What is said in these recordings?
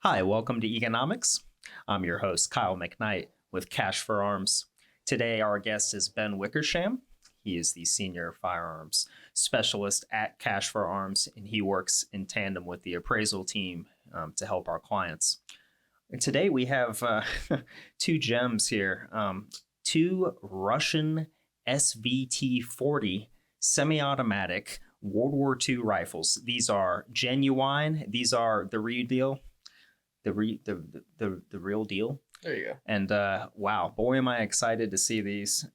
Hi, welcome to Economics. I'm your host, Kyle McKnight with Cash for Arms. Today, our guest is Ben Wickersham. He is the senior firearms specialist at Cash for Arms, and he works in tandem with the appraisal team to help our clients. And today, we have two gems here, two Russian SVT 40 semi-automatic World War II rifles. These are genuine. These are the real deal. The real deal. There you go. And wow, boy, am I excited to see these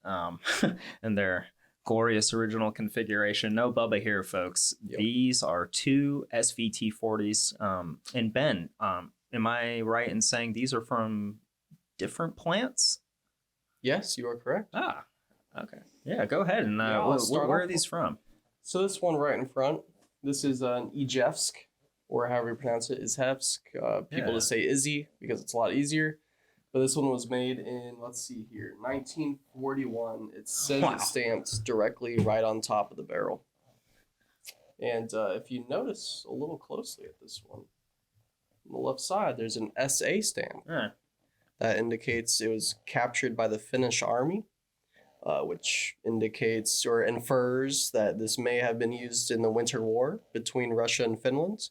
in their glorious original configuration. No Bubba here, folks. Yep. These are two SVT 40s. And Ben, am I right in saying these are from different plants? Yes, you are correct. Ah, okay. Yeah, go ahead. And where are these from? So this one right in front, this is an Ijevsk, or however you pronounce it, Izhevsk. People just say Izzy because it's a lot easier. But this one was made in, let's see here, 1941. It says It's stamped directly right on top of the barrel. And if you notice a little closely at this one, on the left side, there's an SA stamp. That indicates it was captured by the Finnish army, which indicates or infers that this may have been used in the Winter War between Russia and Finland,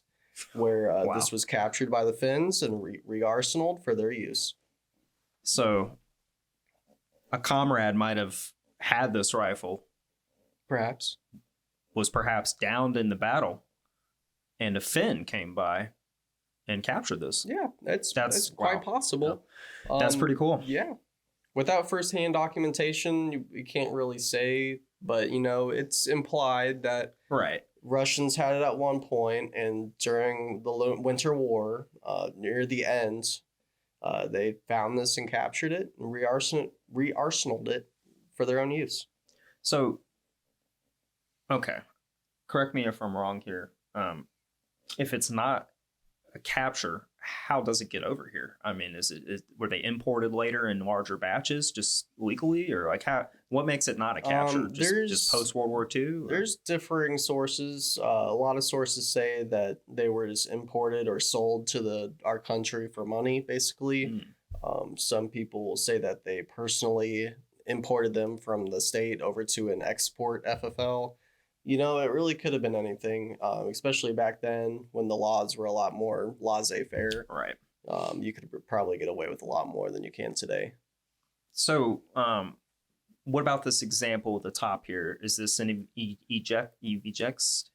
where this was captured by the Finns and re-arsenaled for their use. So a comrade might have had this rifle. Was perhaps downed in the battle, and a Finn came by and captured this. Yeah, that's quite possible. Yeah. That's pretty cool. Yeah. Without firsthand documentation, you can't really say, but, it's implied that Russians had it at one point, and during the Winter War, near the end, they found this and captured it and re-arsenaled it for their own use. So, okay, correct me if I'm wrong here. If it's not a capture, how does it get over here? I mean, were they imported later in larger batches, just legally, or what makes it not a capture? Just post World War II? There's differing sources. A lot of sources say that they were just imported or sold to our country for money, basically. Some people will say that they personally imported them from the state over to an export FFL. It really could have been anything, especially back then when the laws were a lot more laissez-faire. Right. You could probably get away with a lot more than you can today. So, what about this example at the top here? Is this an Ejects?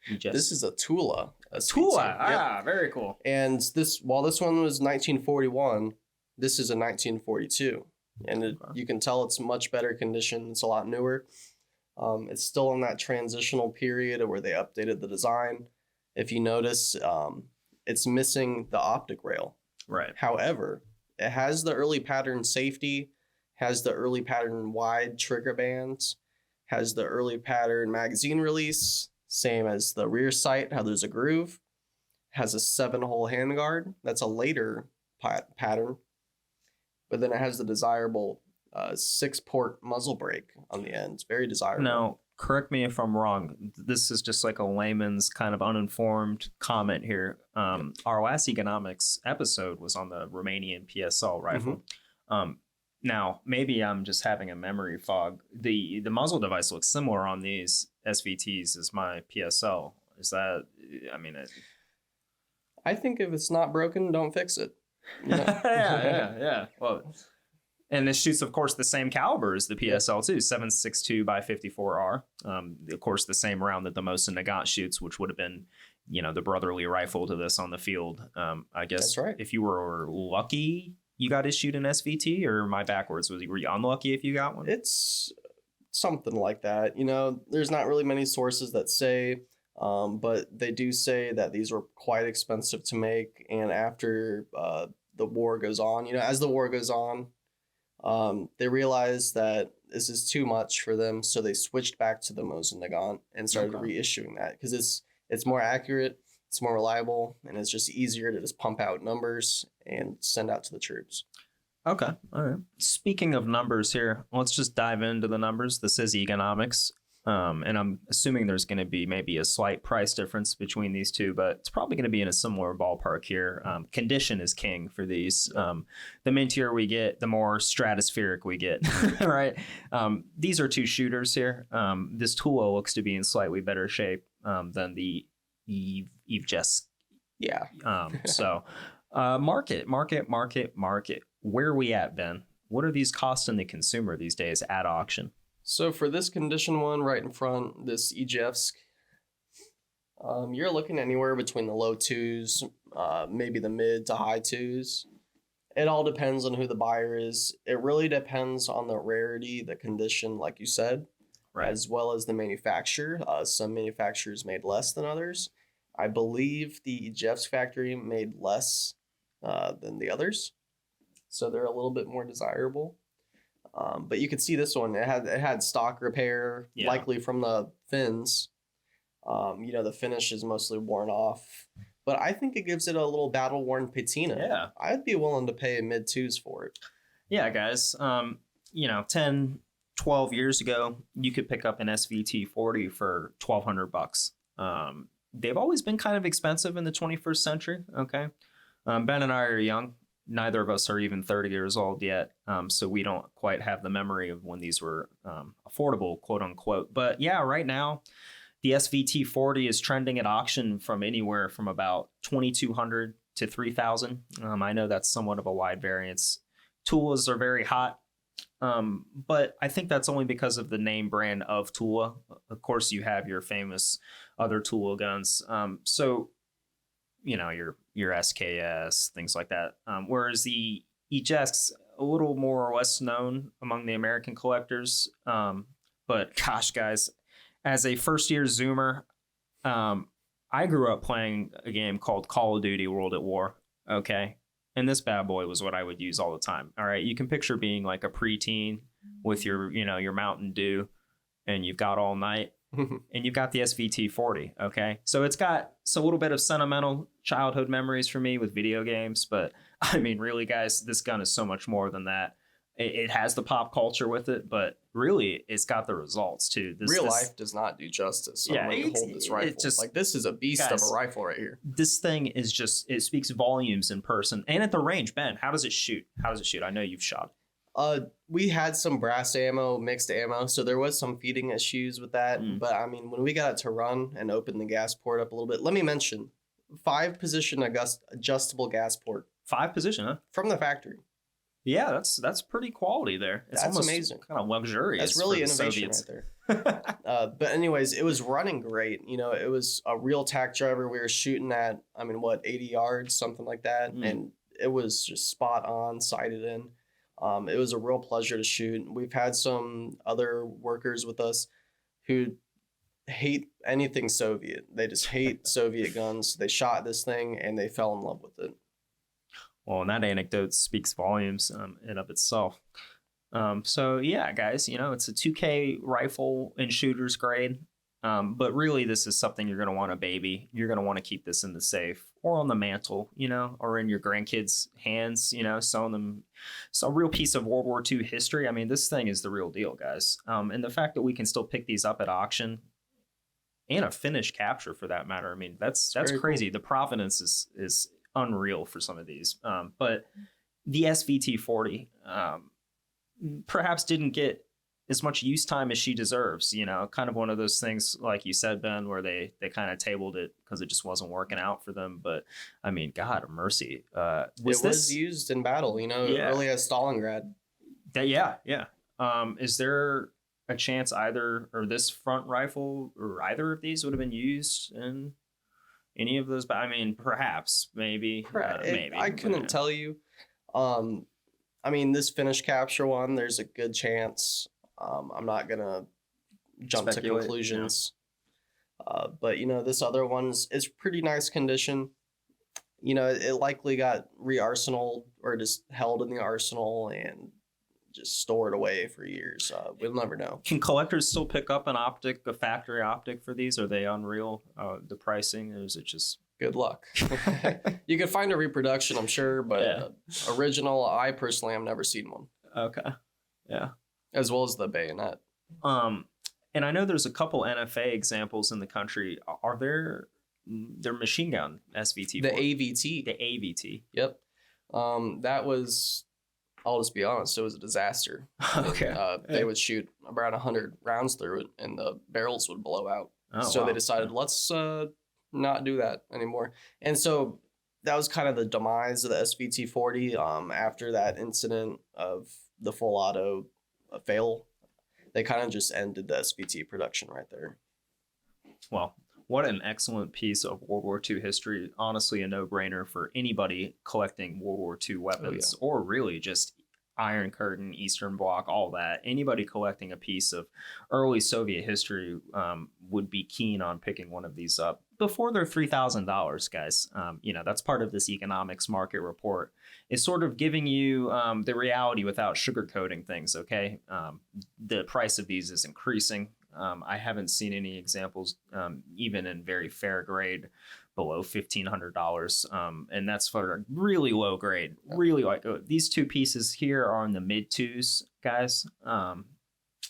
This is a Tula. Tula. Very cool. And while this one was 1941, this is a 1942. And you can tell it's much better condition. It's a lot newer. It's still in that transitional period where they updated the design. If you notice, it's missing the optic rail. Right. However, it has the early pattern safety, has the early pattern wide trigger bands, has the early pattern magazine release, same as the rear sight, how there's a groove, has a 7-hole handguard. That's a later pattern. But then it has the desirable 6-port muzzle brake on the end. It's very desirable. Now, correct me if I'm wrong. This is just like a layman's kind of uninformed comment here. Our last economics episode was on the Romanian PSL rifle. Now, maybe I'm just having a memory fog. The muzzle device looks similar on these SVTs as my PSL. Is that, I think if it's not broken, don't fix it. Yeah. Well, and this shoots, of course, the same caliber as the PSL too, 7.62 by 54R. Of course, the same round that the Mosin Nagant shoots, which would have been, the brotherly rifle to this on the field. I guess that's right. If you were lucky, you got issued an SVT, or am I backwards? Were you unlucky if you got one? It's something like that. There's not really many sources that say, but they do say that these were quite expensive to make. And after the war goes on, as the war goes on, they realized that this is too much for them, so they switched back to the Mosin Nagant and started reissuing that because it's more accurate, it's more reliable, and it's just easier to just pump out numbers and send out to the troops. Okay, all right. Speaking of numbers here, let's just dive into the numbers. This is Economics. And I'm assuming there's going to be maybe a slight price difference between these two, but it's probably going to be in a similar ballpark here. Condition is king for these. The mintier we get, the more stratospheric we get, right? These are two shooters here. This Tula looks to be in slightly better shape than the Eve Jess. Yeah. Market. Where are we at, Ben? What are these costing the consumer these days at auction? So for this condition one right in front, this Ijevsk, you're looking anywhere between the low twos, maybe the mid to high twos. It all depends on who the buyer is. It really depends on the rarity, the condition, like you said, Right. as well as the manufacturer. Some manufacturers made less than others. I believe the Ijevsk factory made less than the others, so they're a little bit more desirable. But you could see this one. It had stock repair, likely from the fins. The finish is mostly worn off, but I think it gives it a little battle worn patina. Yeah, I'd be willing to pay mid twos for it. Yeah, guys. 10, 12 years ago, you could pick up an SVT 40 for $1,200. They've always been kind of expensive in the 21st century. Okay, Ben and I are young. Neither of us are even 30 years old yet, so we don't quite have the memory of when these were affordable, quote unquote. But yeah, right now, the SVT 40 is trending at auction from anywhere from about $2,200 to $3,000. I know that's somewhat of a wide variance. Tulas are very hot, but I think that's only because of the name brand of Tula. Of course, you have your famous other Tula guns. Your SKS, things like that. Whereas the Eject's a little more or less known among the American collectors. But gosh, guys, as a first-year Zoomer, I grew up playing a game called Call of Duty World at War, okay? And this bad boy was what I would use all the time, all right? You can picture being like a preteen with your Mountain Dew, and you've got all night. And you've got the SVT 40, okay? So it's got a little bit of sentimental childhood memories for me with video games, but I mean, really, guys, this gun is so much more than that. It has the pop culture with it, but really, it's got the results too. Real life does not do justice. So I'm going to hold this rifle. This is a beast of a rifle right here. This thing is it speaks volumes in person and at the range. Ben, how does it shoot? I know you've shot. We had some brass ammo, mixed ammo, so there was some feeding issues with that. But I mean, when we got it to run and open the gas port up a little bit, let me mention 5-position adjustable gas port. 5-position, huh? From the factory. Yeah, that's pretty quality there. It's that's amazing. Kind of luxurious. That's really innovation right there. But anyways, it was running great. It was a real tack driver. We were shooting at, 80 yards, something like that, and it was just spot on, sighted in. It was a real pleasure to shoot. We've had some other workers with us who hate anything Soviet. They just hate Soviet guns. They shot this thing and they fell in love with it. Well, and that anecdote speaks volumes in of itself. So yeah, guys, it's a 2K rifle in shooter's grade. But really, this is something you're going to want to baby. You're going to want to keep this in the safe or on the mantle, or in your grandkids' hands, showing them a real piece of World War II history. I mean, this thing is the real deal, guys. And the fact that we can still pick these up at auction and a finished capture for that matter. I mean, that's crazy. Cool. The provenance is unreal for some of these. But the SVT 40 perhaps didn't get as much use time as she deserves, kind of one of those things, like you said, Ben, where they kind of tabled it because it just wasn't working out for them. But I mean, God of mercy. Was used in battle, early as Stalingrad. Yeah. Is there a chance this front rifle or either of these would have been used in any of those? I mean, perhaps, maybe. Maybe. I couldn't tell you. This finished capture one, there's a good chance. I'm not gonna jump to conclusions, but this other one's pretty nice condition. It likely got re-arsenaled or just held in the arsenal and just stored away for years. We'll never know. Can collectors still pick up a factory optic for these? Are they unreal? The pricing, or is it just good luck? You can find a reproduction, I'm sure, but original, I personally have never seen one. Okay, yeah. As well as the bayonet. And I know there's a couple NFA examples in the country. Are there? They're machine gun SVT. The AVT. The AVT. Yep. That was, I'll just be honest, it was a disaster. Okay. They would shoot around 100 rounds through it, and the barrels would blow out. Oh, so wow. they decided, let's not do that anymore. And so that was kind of the demise of the SVT-40. After that incident of the full auto fail, they kind of just ended the SVT production right there. Well, what an excellent piece of World War II history. Honestly, a no-brainer for anybody collecting World War II weapons, or really just Iron Curtain, Eastern Bloc, all that. Anybody collecting a piece of early Soviet history would be keen on picking one of these up before they're $3,000, guys. That's part of this economics market report, is sort of giving you the reality without sugarcoating things, okay? The price of these is increasing. I haven't seen any examples, even in very fair grade, below $1,500, and that's for a really low grade. Really, like these two pieces here are in the mid twos, guys,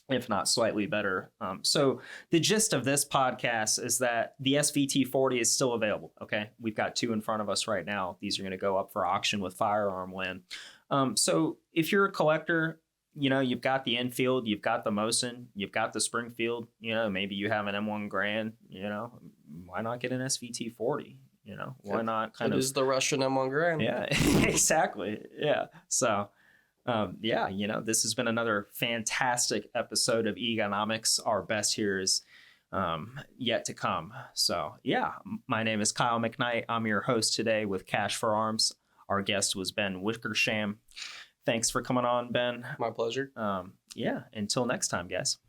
if not slightly better. So the gist of this podcast is that the SVT-40 is still available. Okay, we've got two in front of us right now. These are going to go up for auction with Firearm Land. So if you're a collector, you've got the Enfield, you've got the Mosin, you've got the Springfield, maybe you have an M1 Grand, why not get an SVT-40? Why not It is the Russian M1 Grand. Yeah, exactly. Yeah. So, this has been another fantastic episode of Economics. Our best here is yet to come. So, yeah, my name is Kyle McKnight. I'm your host today with Cash for Arms. Our guest was Ben Wickersham. Thanks for coming on, Ben. My pleasure. Until next time, guys.